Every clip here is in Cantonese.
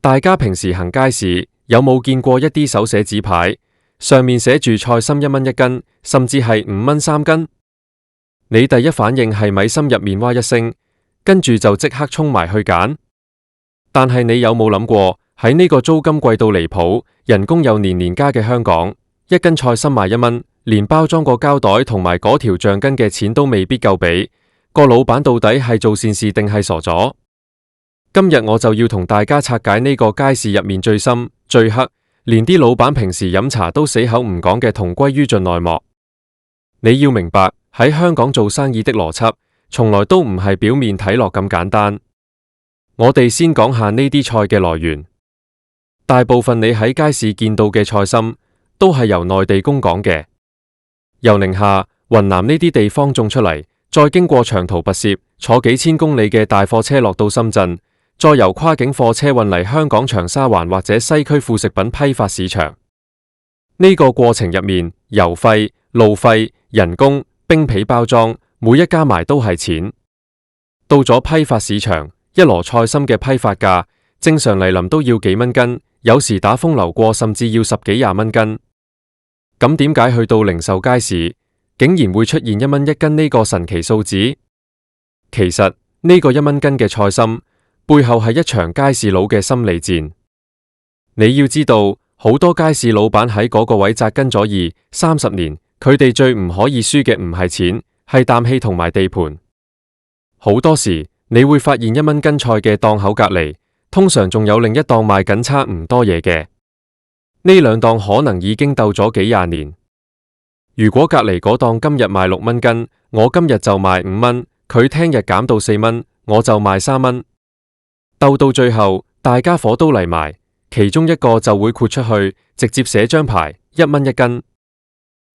大家平時行街市有冇見過一啲手寫紙牌，上面寫住菜心1蚊1斤，甚至係5蚊3斤？你第一反應係咪心入面哇一聲，跟住就即刻衝埋去揀？但係你有冇諗過喺呢個租金貴到離譜，人工又年年加嘅香港，一斤菜心賣1蚊，連包裝個膠袋同埋嗰條橡筋嘅錢都未必夠俾，個老闆到底係做善事定係傻咗？今日我就要同大家拆解呢個街市入面最深最黑，連啲老闆平時飲茶都死口唔講嘅同歸於盡內幕。你要明白，喺香港做生意的邏輯，從來都唔係表面睇落咁簡單。我哋先講下呢啲菜嘅來源。大部分你喺街市見到嘅菜心，都係由內地供港嘅，由寧夏、雲南呢啲地方種出嚟，再經過長途跋涉，坐幾千公里嘅大貨車落到深圳，再由跨境貨車運嚟香港長沙灣或者西區副食品批發市場。呢個過程入面，郵費、路費、人工、冰皮包裝，每一加埋都係錢。到咗批發市場，一籮菜心嘅批發價，正常嚟臨都要幾蚊斤，有時打風流過甚至要10幾20蚊斤。咁點解去到零售街市，竟然會出現1蚊1斤呢個神奇數字？其實呢個1蚊斤嘅菜心，背後係一場街市佬嘅心理戰。你要知道，好多街市老闆喺嗰個位紮根咗20-30年，佢哋最唔可以輸嘅唔係錢，係啖氣同埋地盤。好多時你會發現1蚊斤菜嘅檔口隔籬，通常仲有另一檔賣緊差唔多嘢嘅。呢兩檔可能已經鬥咗幾20年。如果隔籬嗰檔今日賣6蚊斤，我今日就賣5蚊，佢聽日減到4蚊，我就賣3蚊。鬥到最後，大家伙都嚟埋，其中一個就會豁出去，直接寫張牌1蚊1斤。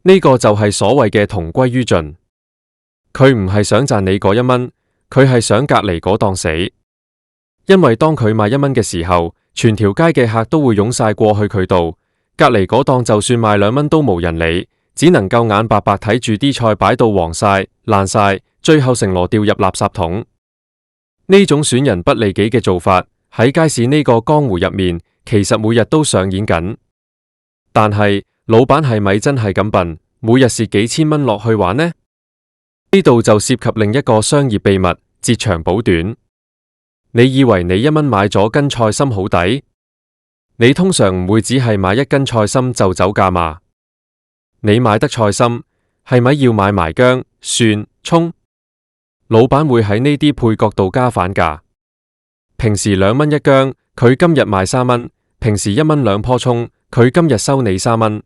呢個就係所謂嘅同歸於盡。佢唔係想賺你嗰1蚊，佢係想隔籬嗰檔死。因為當佢賣1蚊嘅時候，全條街嘅客都會湧晒過去佢度，隔籬嗰檔就算賣2蚊都無人理，只能夠眼白白睇住啲菜擺到黃晒、爛晒，最後成籮掉入垃圾桶。呢種損人不利己嘅做法，喺街市呢個江湖入面，其實每日都上演緊。但係老闆係咪真係咁笨，每日蝕幾千蚊落去玩呢？呢度就涉及另一個商業秘密，截長補短。你以為你1蚊買咗斤菜心好抵？你通常唔會只係買1斤菜心就走價嘛？你買得菜心，係咪要買埋薑、蒜、蔥？老闆會喺呢啲配角度加反價。平時2蚊一薑，佢今日賣3蚊；平時1蚊2棵蔥，佢今日收你3蚊。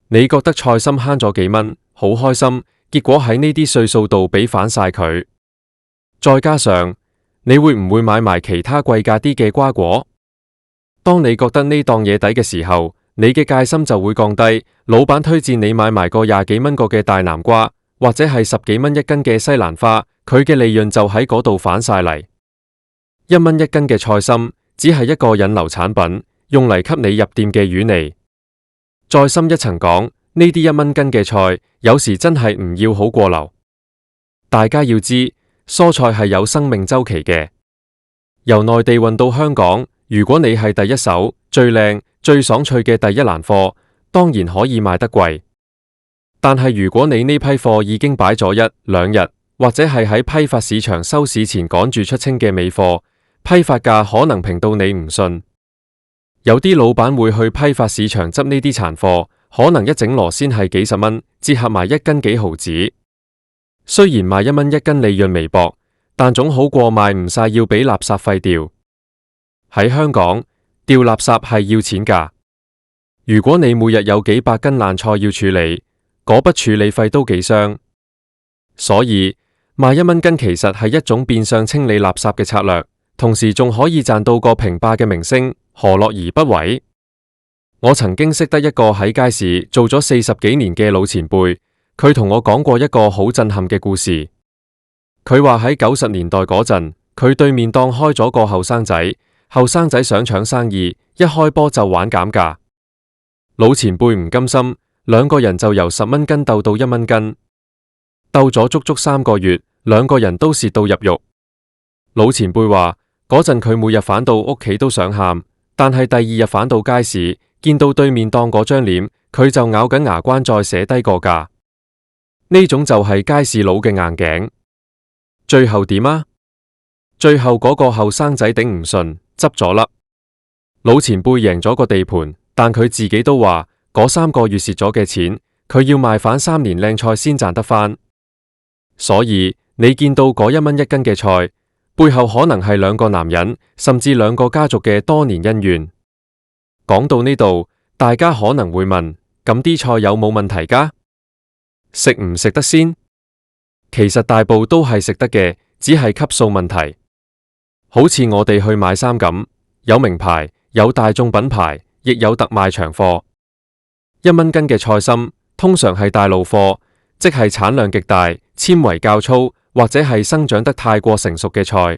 你覺得菜心慳咗幾蚊，好開心，結果喺呢啲歲數度俾反晒佢。再加上你會唔會買埋其他貴價啲嘅瓜果？當你覺得呢檔嘢抵嘅時候，你嘅戒心就會降低。老闆推薦你買埋個20幾蚊個嘅大南瓜，或者係10幾蚊一斤嘅西蘭花，佢嘅利潤就喺嗰度反晒嚟。1蚊1斤嘅菜心，只係一個引流產品，用嚟吸你入店嘅魚餌。再深一層講，呢啲1蚊斤嘅菜，有時真係唔要好過流。大家要知，蔬菜係有生命週期嘅，由內地運到香港，如果你係第一手、最靚、最爽脆嘅第一欄貨，當然可以賣得貴。但係如果你呢批貨已經擺咗1、2日，或者係喺批發市場收市前趕住出清嘅尾貨，批發價可能平到你唔信。有啲老闆會去批發市場執呢啲殘貨，可能一整籮先係幾十蚊，折合埋1斤幾毫子。雖然賣1蚊1斤利潤微薄，但總好過賣唔晒要俾垃圾費掉。喺香港，掉垃圾係要錢㗎。如果你每日有幾百斤爛菜要處理，嗰筆處理費都幾傷。所以賣1蚊斤其實係一種變相清理垃圾嘅策略，同時仲可以賺到個平霸嘅名聲，何樂而不為？我曾經識得一個喺街市做咗40幾年嘅老前輩，佢同我講過一個好震撼嘅故事。佢話喺90年代嗰陣，佢對面檔開咗個後生仔，後生仔想搶生意，一開波就玩減價。老前輩唔甘心，兩個人就由10蚊斤鬥到1蚊斤，鬥咗足足3個月，兩個人都蝕到入肉。老前輩話嗰陣佢每日返到屋企都想喊，但係第二日返到街市，見到對面檔嗰張臉，佢就咬緊牙關再寫低個價。呢種就係街市佬嘅硬頸。最後點啊？最後嗰個後生仔頂唔順，執咗笠。老前輩贏咗個地盤，但佢自己都話嗰3個月蝕咗嘅錢，佢要賣反3年靚菜先賺得返。所以你見到嗰1蚊1斤嘅菜，背後可能係2個男人，甚至2個家族嘅多年恩怨。講到呢度，大家可能會問：咁啲菜有冇問題㗎？食唔食得先？其實大部都係食得嘅，只係級數問題。好似我哋去買衫咁，有名牌，有大眾品牌，亦有特賣長貨。1蚊斤嘅菜心通常係大路貨，即係產量極大、纖維較粗，或者係生長得太過成熟嘅菜。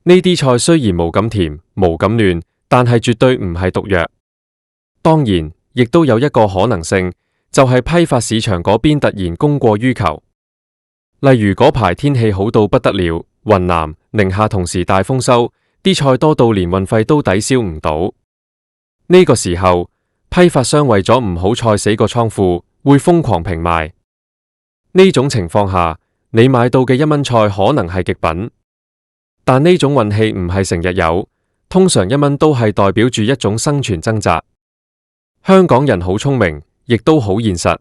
呢啲菜雖然無咁甜、無咁嫩，但係絕對唔係毒藥。當然，亦都有一個可能性，就係批發市場嗰邊突然供過於求。例如嗰排天氣好到不得了，雲南、寧夏同時大豐收，啲菜多到連運費都抵消唔到。呢個時候，批發商為咗唔好菜死個倉庫，會瘋狂平賣。呢種情況下，你買到嘅1蚊菜可能係極品，但呢種運氣唔係成日有，通常1蚊都係代表住一種生存掙扎。香港人好聰明，亦都好現實。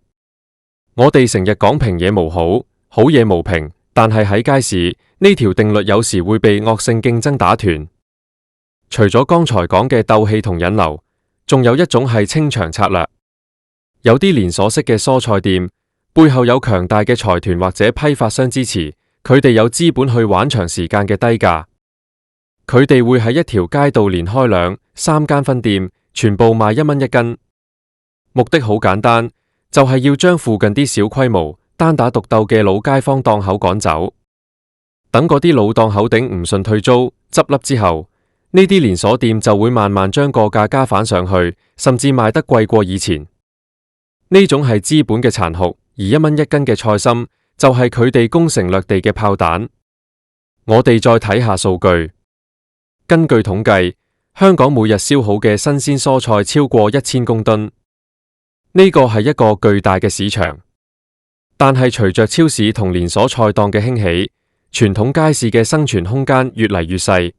我哋成日講平嘢無好，好嘢無平，但係喺街市呢條定律有時會被惡性競爭打斷。除咗剛才講嘅鬥氣同引流，仲有一種係清場策略。有啲連鎖式嘅蔬菜店背後有強大嘅財團或者批發商支持，佢哋有資本去玩長時間嘅低價。佢哋會喺一條街道連開2、3間分店，全部賣1蚊1斤。目的好簡單，就係要將附近啲小規模單打獨鬥嘅老街坊檔口趕走。等嗰啲老檔口頂唔順退租執笠之後，呢啲連鎖店就會慢慢將個價加返上去，甚至賣得貴過以前。呢種係資本嘅殘酷，而1蚊1斤嘅菜心就係佢哋攻城略地嘅炮彈。我哋再睇下數據，根據統計，香港每日消耗嘅新鮮蔬菜超過1000公噸。呢個係一個巨大嘅市場，但係隨着超市同連鎖菜檔嘅興起，傳統街市嘅生存空間越嚟越細。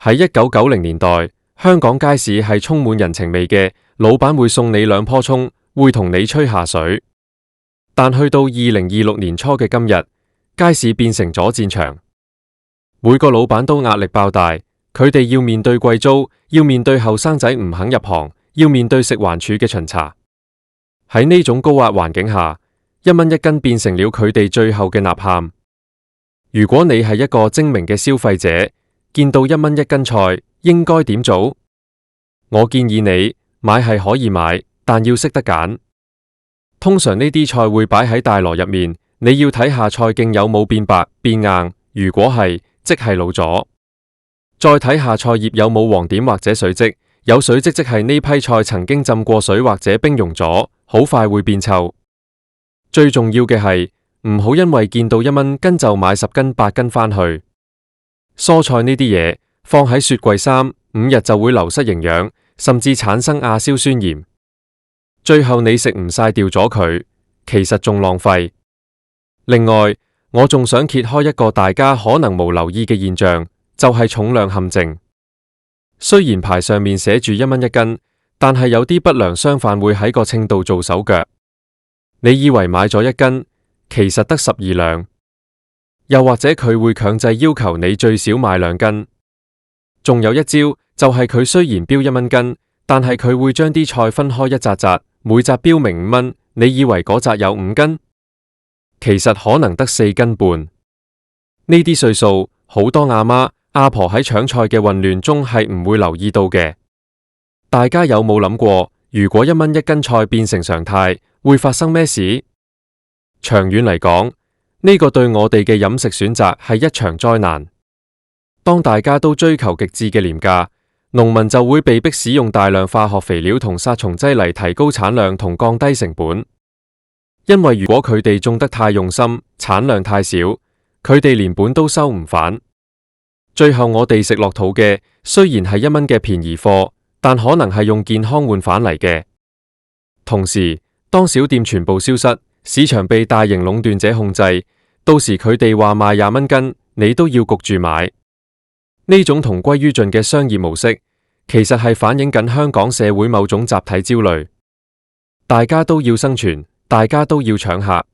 喺1990年代，香港街市係充滿人情味嘅，老闆會送你2棵蔥，會同你吹下水。但去到2026年初嘅今日，街市變成咗戰場，每個老闆都壓力爆大，佢哋要面對貴租，要面對後生仔唔肯入行，要面對食環署嘅巡查。喺呢種高壓環境下，1蚊1斤變成了佢哋最後嘅吶喊。如果你係一個精明嘅消費者，見到1蚊1斤菜，應該點做？我建議你買係可以買，但要識得揀。通常呢啲菜會擺喺大籮入面，你要睇下菜莖有冇變白變硬，如果係，即係老咗。再睇下菜葉有冇黃點或者水漬，有水漬即係呢批菜曾經浸過水或者冰溶咗，好快會變臭。最重要嘅係唔好因為見到1蚊斤就買10斤8斤返去。蔬菜呢啲嘢放喺雪櫃3-5日就會流失營養，甚至產生亞硝酸鹽。最後你食唔晒掉咗佢，其實仲浪費。另外，我仲想揭開一個大家可能無留意嘅現象，就係重量陷阱。雖然牌上面寫住1蚊1斤，但係有啲不良商販會喺個稱度做手腳。你以為買咗1斤，其實得12兩。又或者佢會強制要求你最少買2斤。仲有一招，就係佢雖然標1蚊斤，但係佢會將啲菜分開一紮紮，每紮標明5蚊。你以為嗰紮有5斤，其實可能得4斤半。呢啲歲數，好多阿媽阿婆喺搶菜嘅混亂中係唔會留意到嘅。大家有冇諗過，如果1蚊1斤菜變成常態，會發生咩事？長遠嚟講，呢個對我哋嘅飲食選擇係一場災難。當大家都追求極致嘅廉價，農民就會被迫使用大量化學肥料同殺蟲劑嚟提高產量同降低成本。因為如果佢哋種得太用心，產量太少，佢哋連本都收唔返。最後我哋食落肚嘅雖然係1蚊嘅便宜貨，但可能係用健康換返嚟嘅。同時，當小店全部消失，市場被大型壟斷者控制，到時佢哋話賣20蚊斤，你都要焗住買。呢種同歸於盡嘅商業模式，其實係反映緊香港社會某種集體焦慮。大家都要生存，大家都要搶客。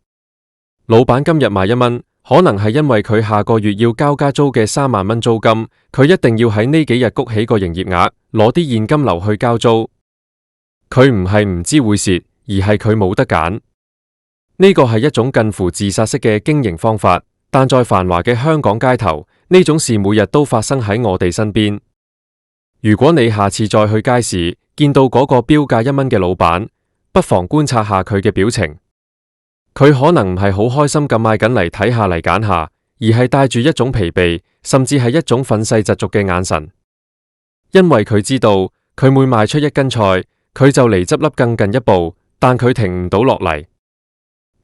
老闆今日賣1蚊，可能係因為佢下個月要交加租嘅3萬蚊租金，佢一定要喺呢幾日谷起個營業額，攞啲現金流去交租。佢唔係唔知會蝕，而係佢冇得揀。呢個係一種近乎自殺式嘅經營方法，但在繁華嘅香港街頭，呢種事每日都發生喺我哋身邊。如果你下次再去街市，見到嗰個標價1蚊嘅老闆，不妨觀察下佢嘅表情。佢可能唔係好開心咁買緊嚟睇下嚟揀下，而係帶住一種疲憊，甚至係一種憤世嫉俗嘅眼神。因為佢知道，佢每賣出1斤菜，佢就離執笠更近一步，但佢停唔到落嚟。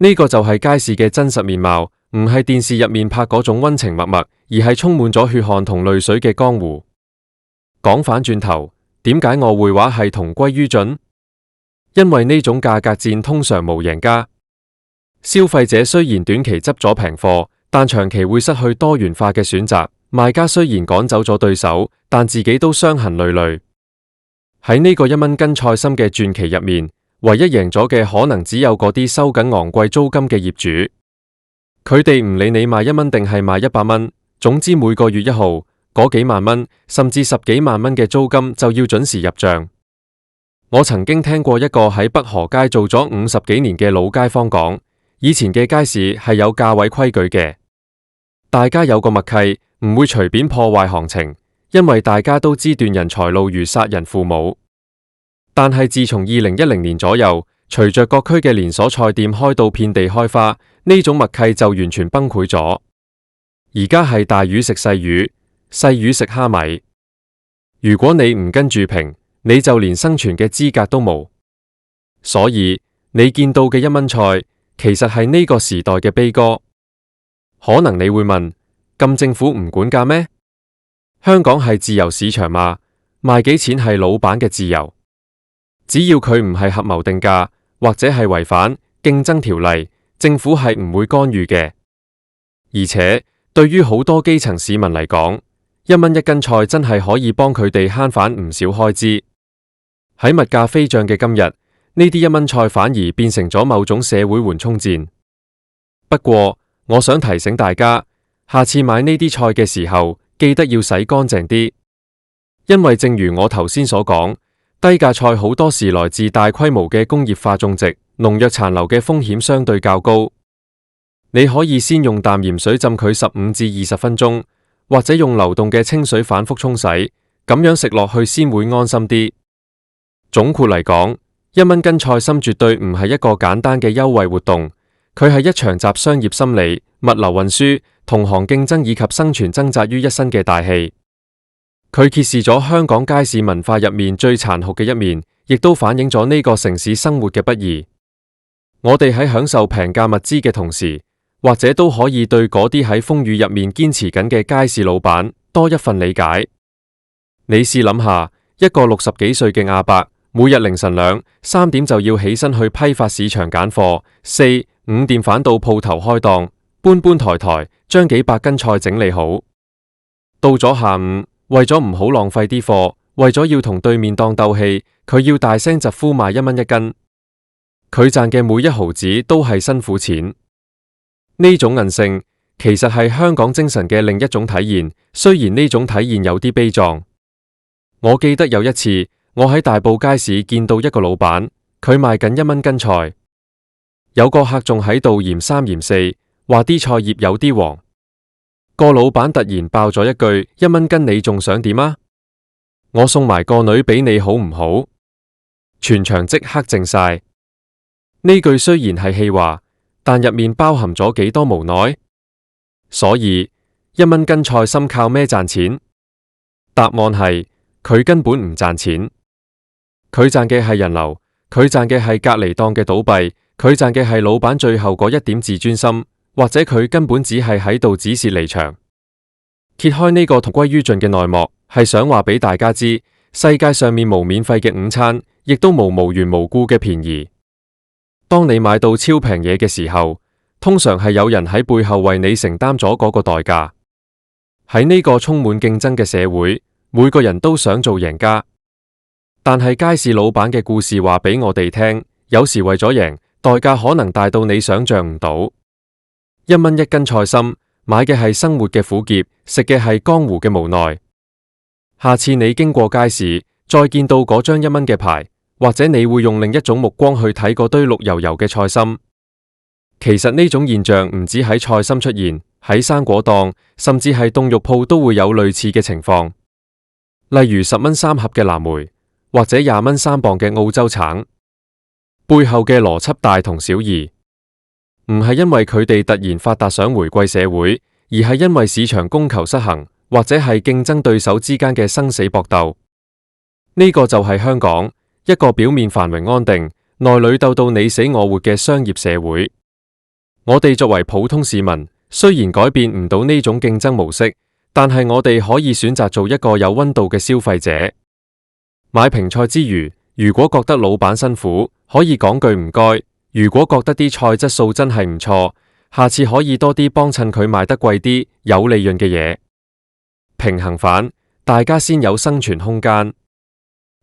呢個就係街市嘅真實面貌，唔係電視入面拍嗰種溫情脈脈，而係充滿咗血汗同淚水嘅江湖。講返轉頭，點解我會話係同歸於盡？因為呢種價格戰通常無贏家。消費者雖然短期執咗平貨，但長期會失去多元化嘅選擇。賣家雖然趕走咗對手，但自己都傷痕累累。喺呢個1蚊斤菜心嘅傳奇入面，唯一贏咗嘅可能只有嗰啲收緊昂貴租金嘅業主。佢哋唔理你賣1蚊定係賣100蚊，總之每個月1號，嗰幾萬蚊甚至10幾萬蚊嘅租金就要準時入賬。我曾經聽過一個喺北河街做咗50幾年嘅老街坊講，以前嘅街市係有價位規矩嘅，大家有個默契，唔會隨便破壞行情，因為大家都知斷人財路如殺人父母。但係自從2010年左右，隨着各區嘅連鎖菜店開到遍地開花，呢種默契就完全崩潰咗。而家係大魚食細魚，細魚食蝦米。如果你唔跟住平，你就連生存嘅資格都冇。所以你見到嘅1蚊菜，其實係呢個時代嘅悲歌。可能你會問，咁政府唔管價咩？香港係自由市場嘛，賣幾錢係老闆嘅自由。只要佢唔係合謀定價，或者係違反競爭條例，政府係唔會干預嘅。而且對於好多基層市民嚟講，1蚊1斤菜真係可以幫佢哋慳返唔少開支。喺物價飛漲嘅今日，呢啲1蚊菜反而變成咗某種社會緩衝戰。不過，我想提醒大家，下次買呢啲菜嘅時候，記得要洗乾淨啲，因為正如我頭先所講，低價菜好多時來自大規模嘅工業化種植，農藥殘留嘅風險相對較高。你可以先用淡鹽水浸佢15至20分鐘，或者用流動嘅清水反覆沖洗，咁樣食落去先會安心啲。總括嚟講，1蚊斤菜心絕對唔係一個簡單嘅優惠活動，佢係一場集商業心理、物流運輸、同行競爭以及生存掙扎於一身嘅大戲。佢揭示咗香港街市文化入面最殘酷嘅一面，亦都反映咗呢個城市生活嘅不易。我哋喺享受平價物資嘅同時，或者都可以對嗰啲喺風雨入面堅持緊嘅街市老闆多一份理解。你試諗下，一個60幾歲嘅阿伯，每日凌晨2、3點就要起身去批發市場揀貨，4、5點返到鋪頭開檔，搬搬抬抬，將幾百斤菜整理好。到咗下午，為咗唔好浪費啲貨，為咗要同對面檔鬥氣，佢要大聲疾呼賣1蚊1斤。佢賺嘅每一毫子都係辛苦錢。呢種韌性其實係香港精神嘅另一種體現，雖然呢種體現有啲悲壯。我記得有一次，我喺大埔街市見到一個老闆，佢賣緊1蚊斤菜，有個客仲喺度嫌3嫌4，話啲菜葉有啲黃。個老闆突然爆咗一句：1蚊斤你仲想點啊？我送埋個女俾你好唔好？全場即刻靜晒。呢句雖然係氣話，但入面包含咗幾多無奈。所以1蚊斤菜心靠咩賺錢？答案係佢根本唔賺錢。佢賺嘅係人流，佢賺嘅係隔離檔嘅倒閉，佢賺嘅係老闆最後嗰一點自尊心，或者佢根本只係喺度指示離場。揭開呢個同歸於盡嘅內幕，係想話俾大家知，世界上面無免費嘅午餐，亦都無緣無故嘅便宜。當你買到超平嘢嘅時候，通常係有人喺背後為你承擔咗嗰個代價。喺呢個充滿競爭嘅社會，每個人都想做贏家。但係街市老闆嘅故事話俾我哋聽，有時為咗贏，代價可能大到你想象唔到。1蚊1斤菜心，買嘅係生活嘅苦澀，食嘅係江湖嘅無奈。下次你經過街市，再見到嗰張1蚊嘅牌，或者你會用另一種目光去睇嗰堆綠油油嘅菜心。其實呢種現象唔止喺菜心出現，喺生果檔，甚至係凍肉鋪都會有類似嘅情況。例如10蚊3盒嘅藍莓，或者20蚊3磅嘅澳洲橙，背後嘅邏輯大同小異。唔係因為佢哋突然發達想回歸社會，而係因為市場供求失衡，或者係競爭對手之間嘅生死搏鬥。呢個就係香港，一個表面繁榮安定，內裏鬥到你死我活嘅商業社會。我哋作為普通市民，雖然改變唔到呢種競爭模式，但係我哋可以選擇做一個有溫度嘅消費者。買平菜之餘，如果覺得老闆辛苦，可以講句唔該；如果覺得啲菜質素真係唔錯，下次可以多啲幫襯佢賣得貴啲、有利潤嘅嘢。平衡返，大家先有生存空間。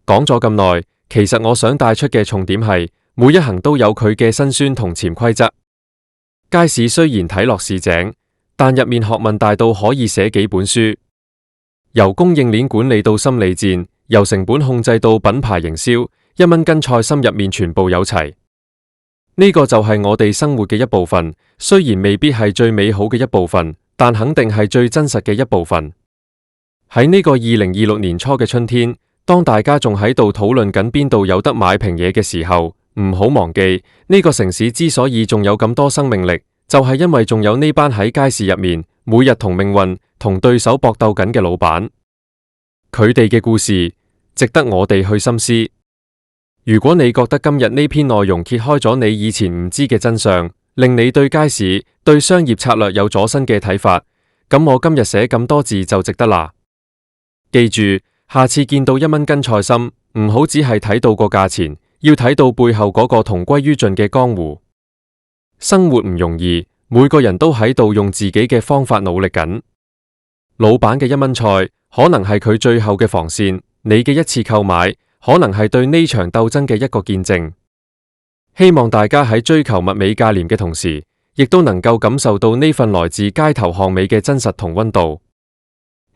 講咗咁耐，其實我想帶出嘅重點係，每一行都有佢嘅辛酸同潛規則。街市雖然睇落市井，但入面學問大到可以寫幾本書。由供應鏈管理到心理戰，由成本控制到品牌營銷，1蚊斤菜心入面全部有齊。呢個就係我哋生活嘅一部分，雖然未必係最美好嘅一部分，但肯定係最真實嘅一部分。喺呢個2026年初嘅春天，當大家仲喺度討論緊邊度有得買平嘢嘅時候，唔好忘記，呢個城市之所以仲有咁多生命力，就係因為仲有呢班喺街市入面每日同命運、同對手搏鬥緊嘅老闆。佢哋嘅故事值得我哋去深思。如果你覺得今日呢篇內容揭開咗你以前唔知嘅真相，令你對街市、對商業策略有咗新嘅睇法，咁我今日寫咁多字就值得啦。記住，下次見到1蚊斤菜心，唔好只係睇到個價錢，要睇到背後嗰個同歸於盡嘅江湖。生活唔容易，每個人都喺度用自己嘅方法努力緊。老闆嘅1蚊菜，可能係佢最後嘅防線，你嘅一次購買，可能係對呢場鬥爭嘅一個見證。希望大家喺追求物美價廉嘅同時，亦都能夠感受到呢份來自街頭巷尾嘅真實同溫度。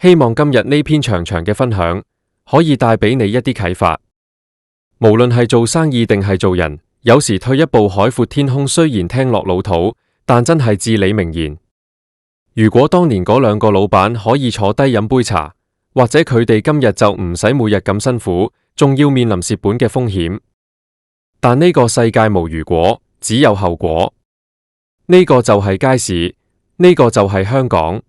希望今日呢篇長長嘅分享，可以帶俾你一啲啟發。無論係做生意定係做人，有時退一步海闊天空雖然聽落老土，但真係至理名言。如果當年嗰2個老闆可以坐低飲杯茶，或者佢哋今日就唔使每日咁辛苦，仲要面臨蝕本嘅風險。但呢個世界無如果，只有後果。呢個就係街市，呢個就係香港。